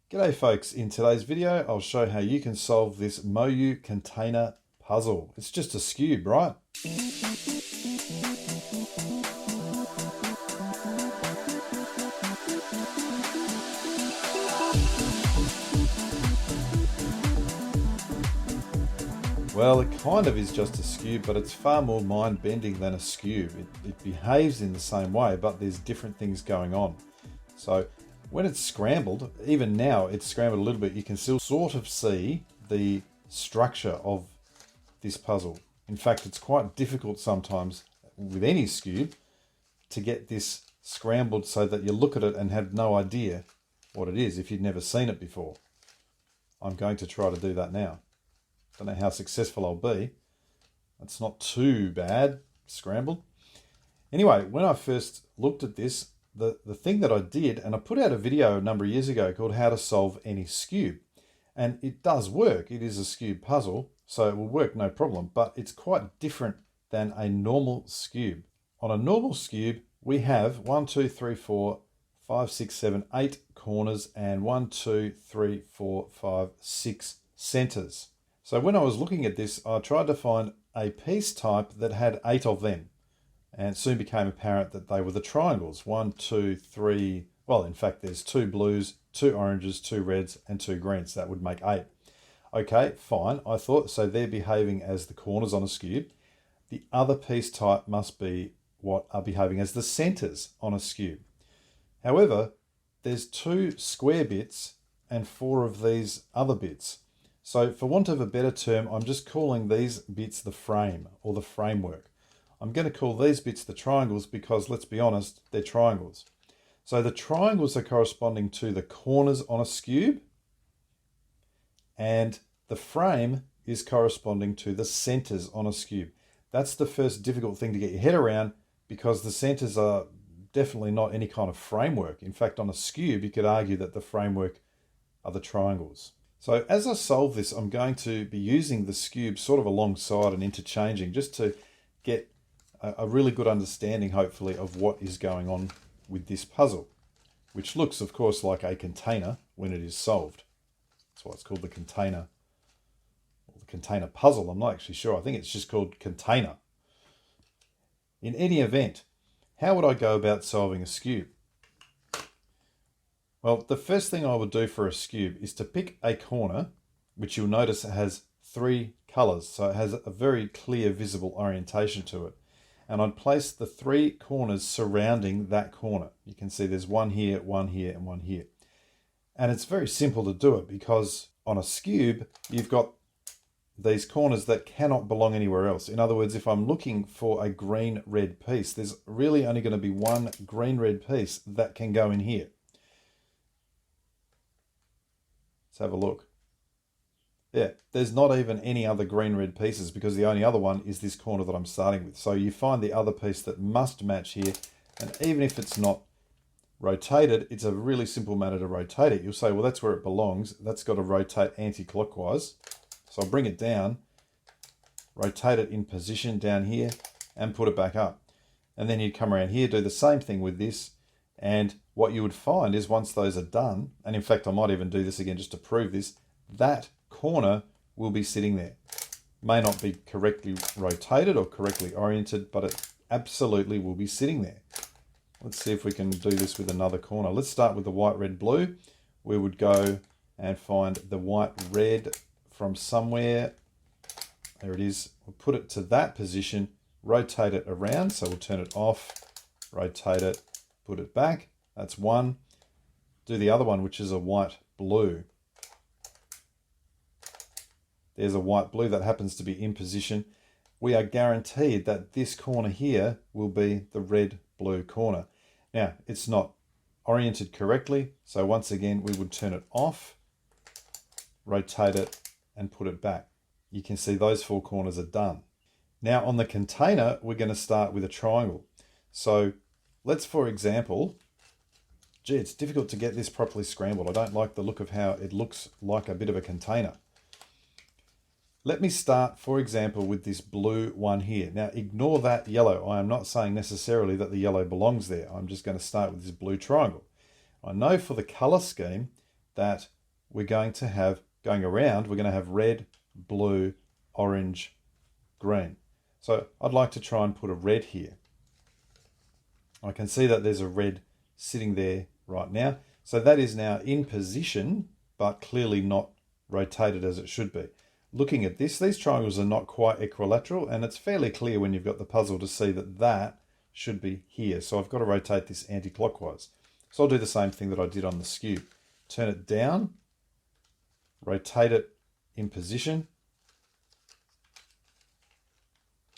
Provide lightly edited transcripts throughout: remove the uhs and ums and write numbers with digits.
G'day folks, in today's video I'll show how you can solve this MoYu container puzzle. It's just a skewb, right? Well, it kind of is just a skewb, but it's far more mind-bending than a skewb. It behaves in the same way, but there's different things going on. So when it's scrambled, even now it's scrambled a little bit, you can still sort of see the structure of this puzzle. In fact, it's quite difficult sometimes with any skewb to get this scrambled so that you look at it and have no idea what it is if you'd never seen it before. I'm going to try to do that now. Don't know how successful I'll be. It's not too bad scrambled. Anyway, when I first looked at this, the thing that I did, and I put out a video a number of years ago called How to Solve Any Skewb. And it does work. It is a skewb puzzle, so it will work no problem, but it's quite different than a normal skewb. On a normal skewb, we have 1, 2, 3, 4, 5, 6, 7, 8 corners and 1, 2, 3, 4, 5, 6 centers. So when I was looking at this, I tried to find a piece type that had 8 of them. And it soon became apparent that they were the triangles. 1, 2, 3, well, in fact, there's 2 blues, 2 oranges, 2 reds, and 2 greens. That would make 8. Okay, fine. I thought, so they're behaving as the corners on a skewb. The other piece type must be what are behaving as the centers on a skewb. However, there's 2 square bits and 4 of these other bits. So for want of a better term, I'm just calling these bits the frame or the framework. I'm going to call these bits the triangles because, let's be honest, they're triangles. So the triangles are corresponding to the corners on a skewb, and the frame is corresponding to the centers on a skewb. That's the first difficult thing to get your head around, because the centers are definitely not any kind of framework. In fact, on a skewb, you could argue that the framework are the triangles. So as I solve this, I'm going to be using the skewb sort of alongside and interchanging, just to get a really good understanding, hopefully, of what is going on with this puzzle, which looks, of course, like a container when it is solved. That's why it's called the container, or the container puzzle. I'm not actually sure. I think it's just called container. In any event, how would I go about solving a skewb? Well, the first thing I would do for a skewb is to pick a corner, which you'll notice has 3 colors, so it has a very clear visible orientation to it. And I'd place the 3 corners surrounding that corner. You can see there's one here, and one here. And it's very simple to do it because on a skewb, you've got these corners that cannot belong anywhere else. In other words, if I'm looking for a green-red piece, there's really only going to be one green-red piece that can go in here. Let's have a look. Yeah, there's not even any other green-red pieces because the only other one is this corner that I'm starting with. So you find the other piece that must match here, and even if it's not rotated, it's a really simple matter to rotate it. You'll say, well, that's where it belongs. That's got to rotate anti-clockwise. So I'll bring it down, rotate it in position down here, and put it back up. And then you'd come around here, do the same thing with this, and what you would find is once those are done, and in fact I might even do this again just to prove this, that corner will be sitting there. May not be correctly rotated or correctly oriented, but it absolutely will be sitting there. Let's see if we can do this with another corner. Let's start with the white, red, blue. We would go and find the white, red from somewhere. There it is. We'll put it to that position, rotate it around. So we'll turn it off, rotate it, put it back. That's one. Do the other one, which is a white, blue. There's a white blue that happens to be in position. We are guaranteed that this corner here will be the red blue corner. Now, it's not oriented correctly, so once again we would turn it off, rotate it, and put it back. You can see those 4 corners are done. Now on the container, we're going to start with a triangle. So let's, for example, gee, it's difficult to get this properly scrambled. I don't like the look of how it looks like a bit of a container. Let me start, for example, with this blue one here. Now, ignore that yellow. I am not saying necessarily that the yellow belongs there. I'm just going to start with this blue triangle. I know for the color scheme that we're going to have, going around, we're going to have red, blue, orange, green. So I'd like to try and put a red here. I can see that there's a red sitting there right now. So that is now in position, but clearly not rotated as it should be. Looking at this, these triangles are not quite equilateral, and it's fairly clear when you've got the puzzle to see that that should be here. So I've got to rotate this anti-clockwise. So I'll do the same thing that I did on the skewb. Turn it down, rotate it in position,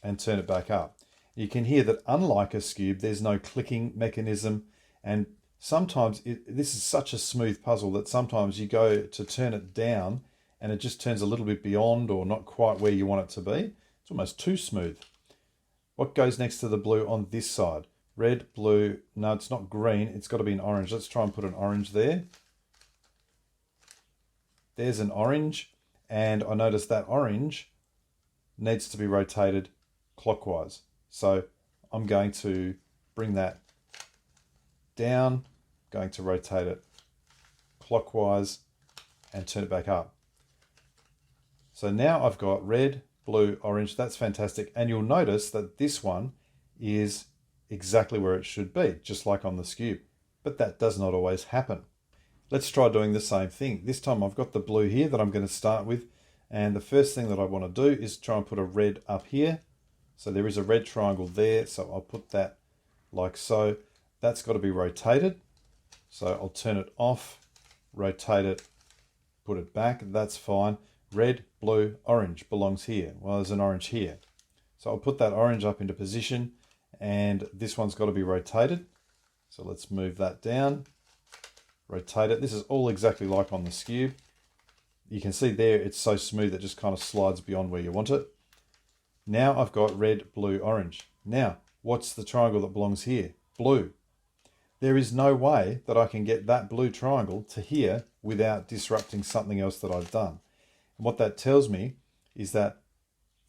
and turn it back up. You can hear that unlike a skewb, there's no clicking mechanism, and sometimes this is such a smooth puzzle that sometimes you go to turn it down and it just turns a little bit beyond or not quite where you want it to be. It's almost too smooth. What goes next to the blue on this side? Red, blue, no, it's not green, it's got to be an orange. Let's try and put an orange there. There's an orange, and I notice that orange needs to be rotated clockwise. So I'm going to bring that down, going to rotate it clockwise and turn it back up. So now I've got red, blue, orange. That's fantastic. And you'll notice that this one is exactly where it should be, just like on the skewb. But that does not always happen. Let's try doing the same thing. This time I've got the blue here that I'm going to start with. And the first thing that I want to do is try and put a red up here. So there is a red triangle there. So I'll put that like so. That's got to be rotated. So I'll turn it off, rotate it, put it back. That's fine. Red, blue, orange belongs here. Well, there's an orange here. So I'll put that orange up into position, and this one's got to be rotated. So let's move that down, rotate it. This is all exactly like on the skewb. You can see there it's so smooth it just kind of slides beyond where you want it. Now I've got red, blue, orange. Now, what's the triangle that belongs here? Blue. There is no way that I can get that blue triangle to here without disrupting something else that I've done. And what that tells me is that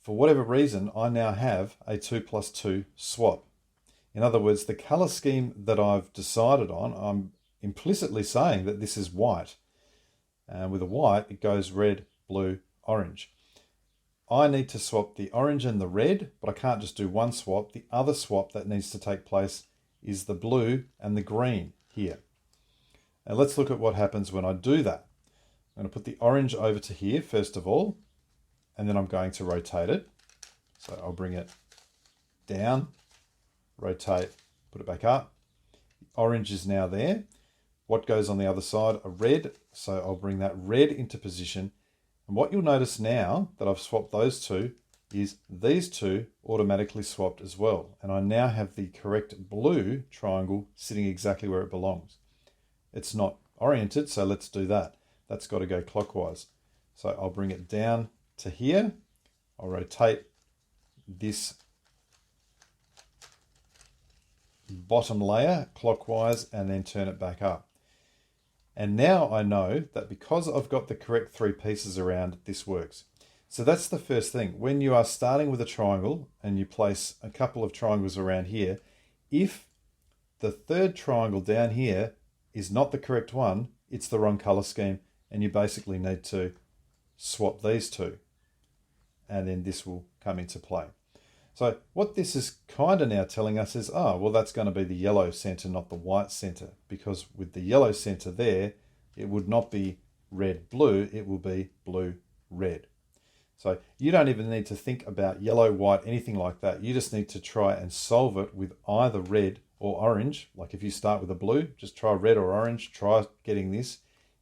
for whatever reason, I now have a 2+2 swap. In other words, the color scheme that I've decided on, I'm implicitly saying that this is white. And with a white, it goes red, blue, orange. I need to swap the orange and the red, but I can't just do one swap. The other swap that needs to take place is the blue and the green here. Now let's look at what happens when I do that. I'm going to put the orange over to here first of all, and then I'm going to rotate it. So I'll bring it down, rotate, put it back up. The orange is now there. What goes on the other side? A red. So I'll bring that red into position. And what you'll notice now that I've swapped those two is these two automatically swapped as well. And I now have the correct blue triangle sitting exactly where it belongs. It's not oriented, so let's do that. That's got to go clockwise. So I'll bring it down to here. I'll rotate this bottom layer clockwise and then turn it back up. And now I know that because I've got the correct three pieces around, this works. So that's the first thing. When you are starting with a triangle and you place a couple of triangles around here, if the third triangle down here is not the correct one, it's the wrong color scheme, and you basically need to swap these two. And then this will come into play. So what this is kind of now telling us is, oh, well, that's going to be the yellow center, not the white center, because with the yellow center there, it would not be red, blue, it will be blue, red. So you don't even need to think about yellow, white, anything like that. You just need to try and solve it with either red or orange. Like if you start with a blue, just try red or orange, try getting this.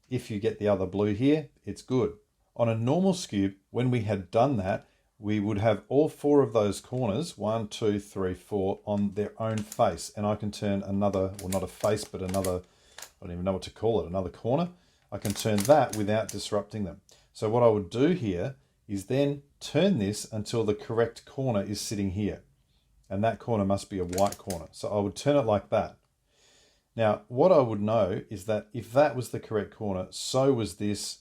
If you get the other blue here, it's good. On a normal skewb, when we had done that, we would have all four of those corners, 1, 2, 3, 4, on their own face. And I can turn another, well, not a face, but another, I don't even know what to call it, another corner. I can turn that without disrupting them. So what I would do here is then turn this until the correct corner is sitting here. And that corner must be a white corner. So I would turn it like that. Now, what I would know is that if that was the correct corner, so was this,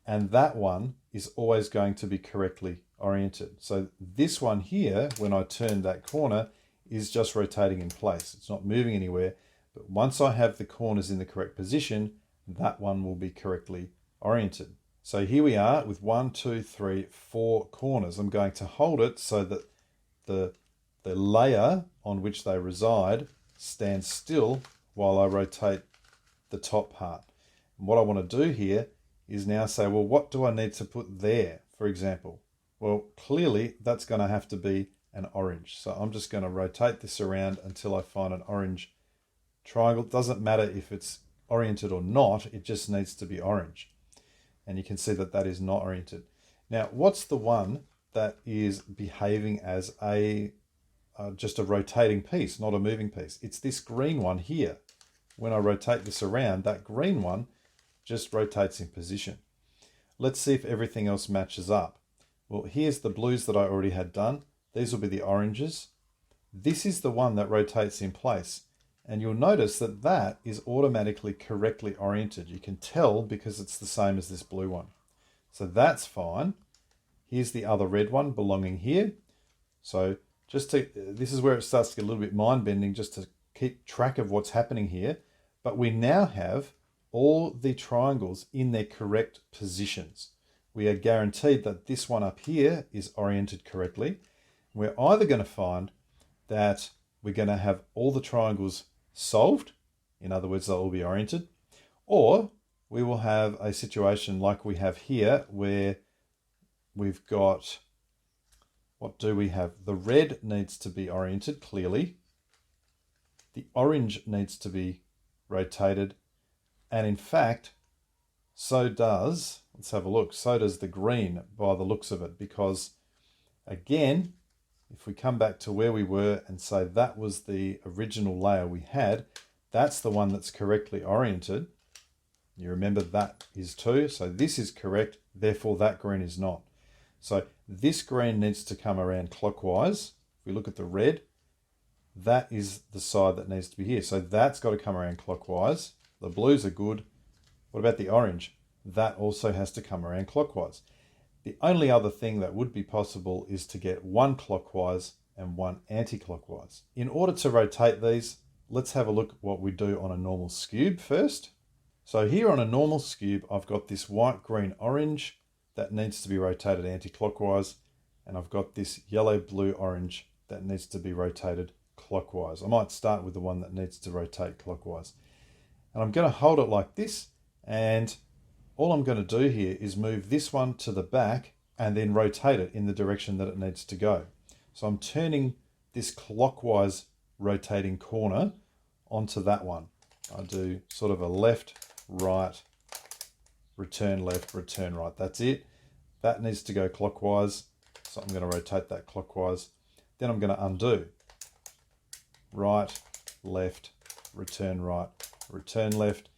and that one is always going to be correctly oriented. So this one here, when I turn that corner, is just rotating in place. It's not moving anywhere. But once I have the corners in the correct position, that one will be correctly oriented. So here we are with 1, 2, 3, 4 corners. I'm going to hold it so that the layer on which they reside stands still while I rotate the top part. And what I want to do here is now say, well, what do I need to put there, for example? Well, clearly that's going to have to be an orange. So I'm just going to rotate this around until I find an orange triangle. It doesn't matter if it's oriented or not, it just needs to be orange. And you can see that that is not oriented. Now, what's the one that is behaving as just a rotating piece, not a moving piece? It's this green one here. When I rotate this around, that green one just rotates in position. Let's see if everything else matches up. Well, here's the blues that I already had done. These will be the oranges. This is the one that rotates in place. And you'll notice that that is automatically correctly oriented. You can tell because it's the same as this blue one. So that's fine. Here's the other red one belonging here. So this is where it starts to get a little bit mind-bending, just to keep track of what's happening here. But we now have all the triangles in their correct positions. We are guaranteed that this one up here is oriented correctly. We're either going to find that we're going to have all the triangles solved, in other words, they'll all be oriented, or we will have a situation like we have here where we've got, what do we have? The red needs to be oriented clearly, the orange needs to be rotated, and in fact, so does, let's have a look, so does the green by the looks of it, because again, if we come back to where we were and say that was the original layer we had, that's the one that's correctly oriented. You remember that is 2, so this is correct, therefore that green is not. So this green needs to come around clockwise. If we look at the red, that is the side that needs to be here. So that's got to come around clockwise. The blues are good. What about the orange? That also has to come around clockwise. The only other thing that would be possible is to get one clockwise and one anti-clockwise. In order to rotate these, let's have a look at what we do on a normal skewb first. So here on a normal skewb, I've got this white, green, orange that needs to be rotated anti-clockwise, and I've got this yellow, blue, orange that needs to be rotated clockwise. I might start with the one that needs to rotate clockwise. And I'm going to hold it like this, and all I'm going to do here is move this one to the back and then rotate it in the direction that it needs to go. So I'm turning this clockwise rotating corner onto that one. I do sort of a left, right, return left, return right. That's it. That needs to go clockwise. So I'm going to rotate that clockwise. Then I'm going to undo. Right, left, return right, return left.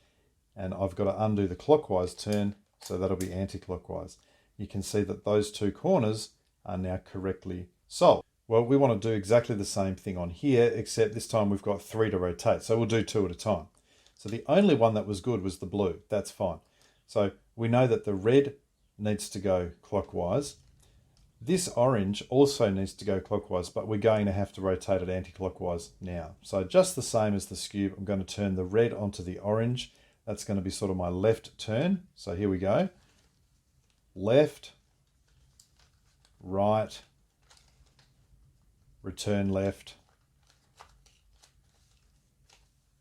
And I've got to undo the clockwise turn, so that'll be anti-clockwise. You can see that those two corners are now correctly solved. Well, we want to do exactly the same thing on here, except this time we've got 3 to rotate, so we'll do 2 at a time. So the only one that was good was the blue. That's fine. So we know that the red needs to go clockwise. This orange also needs to go clockwise, but we're going to have to rotate it anti-clockwise now. So just the same as the skewb, I'm going to turn the red onto the orange. That's going to be sort of my left turn. So here we go. Left, right, return left,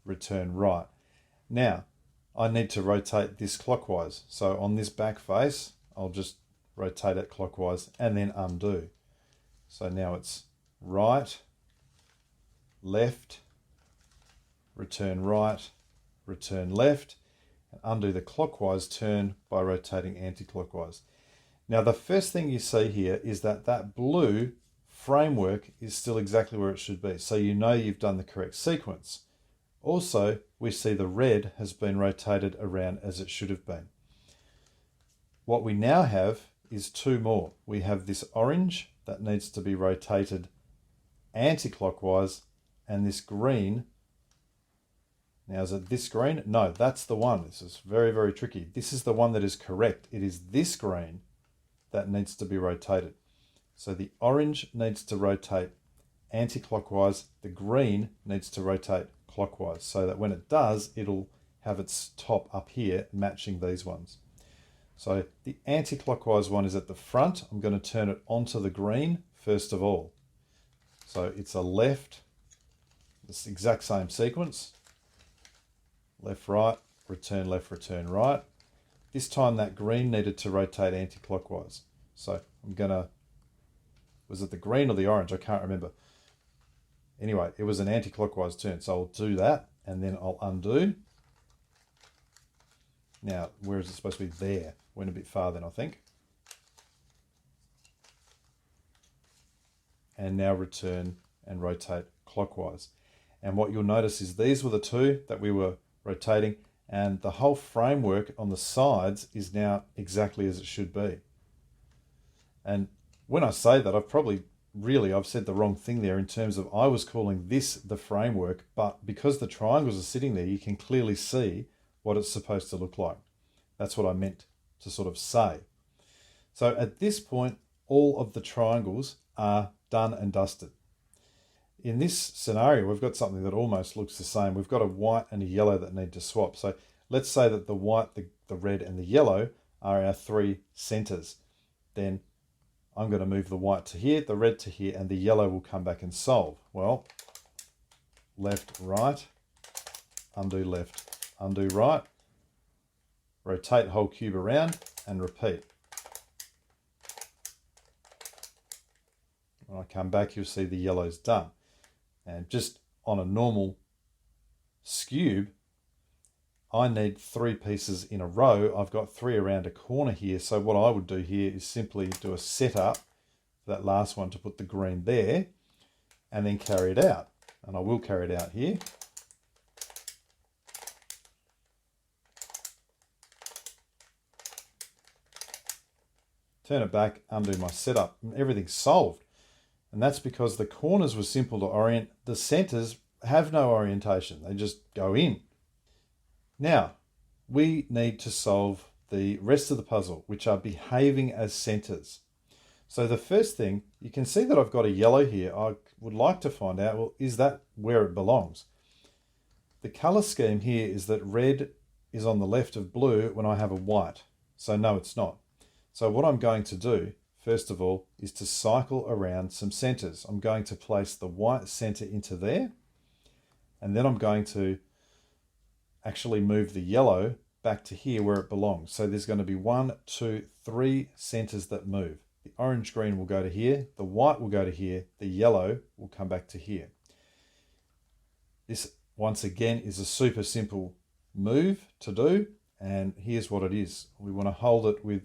return right. Now, I need to rotate this clockwise. So on this back face, I'll just rotate it clockwise and then undo. So now it's right, left, return right, return left, and undo the clockwise turn by rotating anti-clockwise. Now the first thing you see here is that that blue framework is still exactly where it should be. So you know you've done the correct sequence. Also, we see the red has been rotated around as it should have been. What we now have is 2 more. We have this orange that needs to be rotated anti-clockwise, and this green. Now, is it this green? No, that's the one. This is very, very tricky. This is the one that is correct. It is this green that needs to be rotated. So the orange needs to rotate anti-clockwise. The green needs to rotate clockwise, so that when it does, it'll have its top up here matching these ones. So the anti-clockwise one is at the front. I'm going to turn it onto the green first of all. So it's a left, this exact same sequence. Left, right, return, left, return, right. This time that green needed to rotate anti-clockwise. So I'm going to, was it the green or the orange? I can't remember. Anyway, it was an anti-clockwise turn. So I'll do that and then I'll undo. Now, where is it supposed to be? There. Went a bit far then, I think. And now return and rotate clockwise. And what you'll notice is these were the two that we were rotating, and the whole framework on the sides is now exactly as it should be. And when I say that, I've said the wrong thing there in terms of I was calling this the framework, but because the triangles are sitting there, you can clearly see what it's supposed to look like. That's what I meant to sort of say. So at this point, all of the triangles are done and dusted. In this scenario, we've got something that almost looks the same. We've got a white and a yellow that need to swap. So let's say that the white, the red, and the yellow are our three centers. Then I'm going to move the white to here, the red to here, and the yellow will come back and solve. Well, left, right, undo left, undo right, rotate whole cube around and repeat. When I come back, you'll see the yellow's done. And just on a normal skewb, I need three pieces in a row. I've got three around a corner here. So what I would do here is simply do a setup for that last one to put the green there and then carry it out. And I will carry it out here. Turn it back, undo my setup, and everything's solved. And that's because the corners were simple to orient. The centers have no orientation. They just go in. Now, we need to solve the rest of the puzzle, which are behaving as centers. So the first thing, you can see that I've got a yellow here. I would like to find out, well, is that where it belongs? The color scheme here is that red is on the left of blue when I have a white. So no, it's not. So what I'm going to do, first of all, is to cycle around some centers. I'm going to place the white center into there, and then I'm going to actually move the yellow back to here where it belongs. So there's going to be 1, 2, 3 centers that move. The orange green will go to here, the white will go to here, the yellow will come back to here. This, once again, is a super simple move to do, and here's what it is. We want to hold it with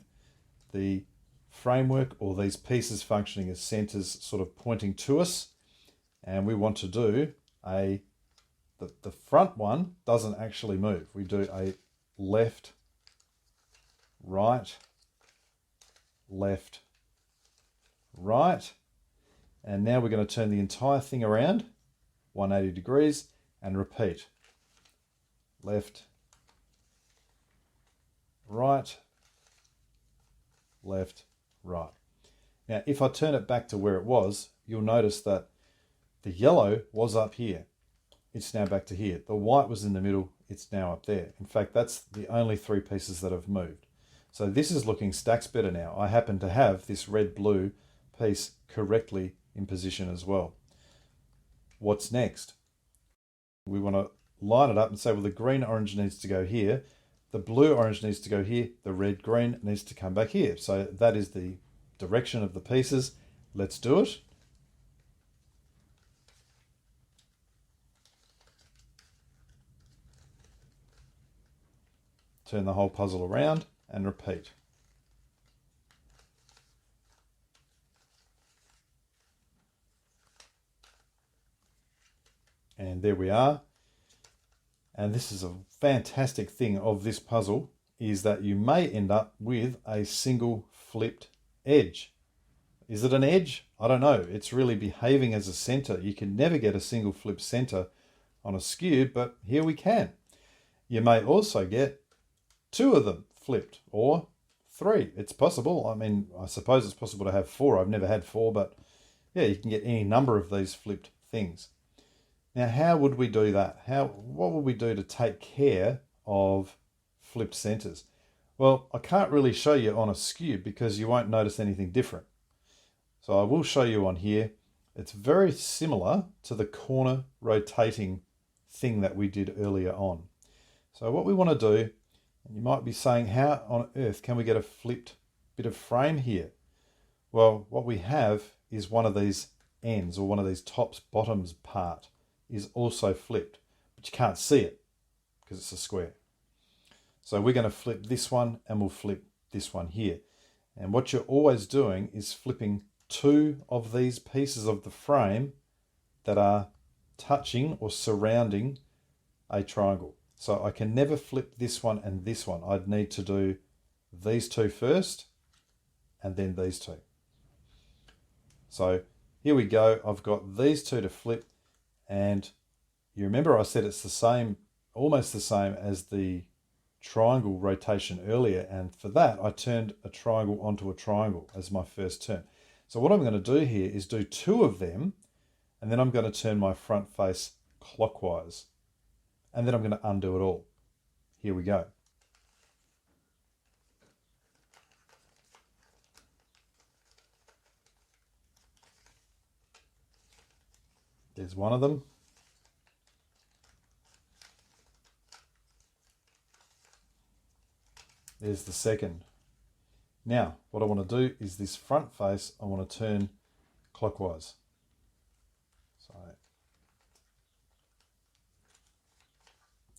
the framework or these pieces functioning as centers sort of pointing to us, and we want to do the front one doesn't actually move. We do a left, right, left, right, and now we're going to turn the entire thing around 180 degrees and repeat. Left, right, left, right. Now, if I turn it back to where it was, you'll notice that the yellow was up here. It's now back to here. The white was in the middle. It's now up there. In fact, that's the only 3 pieces that have moved. So this is looking stacks better now. I happen to have this red-blue piece correctly in position as well. What's next? We want to line it up and say, well, the green-orange needs to go here. The blue-orange needs to go here. The red-green needs to come back here. So that is the direction of the pieces. Let's do it. Turn the whole puzzle around and repeat. And there we are. And this is a fantastic thing of this puzzle, is that you may end up with a single flipped edge. Is it an edge? I don't know. It's really behaving as a center. You can never get a single flip center on a skewb, but here we can. You may also get 2 of them flipped, or 3. It's possible. I mean, I suppose it's possible to have 4. I've never had 4, but yeah, you can get any number of these flipped things. Now, how would we do that? What would we do to take care of flipped centers? Well, I can't really show you on a skewb because you won't notice anything different. So I will show you on here. It's very similar to the corner rotating thing that we did earlier on. So what we want to do, and you might be saying, how on earth can we get a flipped bit of frame here? Well, what we have is one of these ends, or one of these tops bottoms part is also flipped, but you can't see it because it's a square. So we're going to flip this one and we'll flip this one here. And what you're always doing is flipping two of these pieces of the frame that are touching or surrounding a triangle. So I can never flip this one and this one. I'd need to do these two first and then these two. So here we go. I've got these two to flip, and you remember I said it's the same, almost the same as the triangle rotation earlier, and for that I turned a triangle onto a triangle as my first turn. So what I'm going to do here is do two of them, and then I'm going to turn my front face clockwise, and then I'm going to undo it all. Here we go. There's one of them. There's the second. Now, what I want to do is this front face, I want to turn clockwise. So,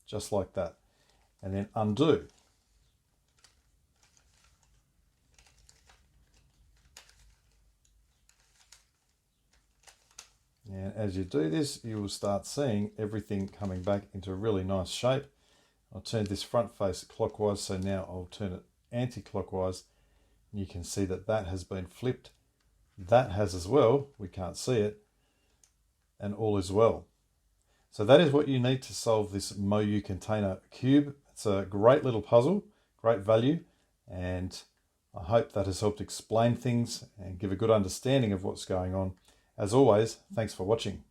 just like that. And then undo. And as you do this, you will start seeing everything coming back into a really nice shape. I'll turn this front face clockwise, so now I'll turn it anti-clockwise. You can see that that has been flipped. That has as well, we can't see it, and all is well. So that is what you need to solve this MoYu container cube. It's a great little puzzle, great value, and I hope that has helped explain things and give a good understanding of what's going on. As always, thanks for watching.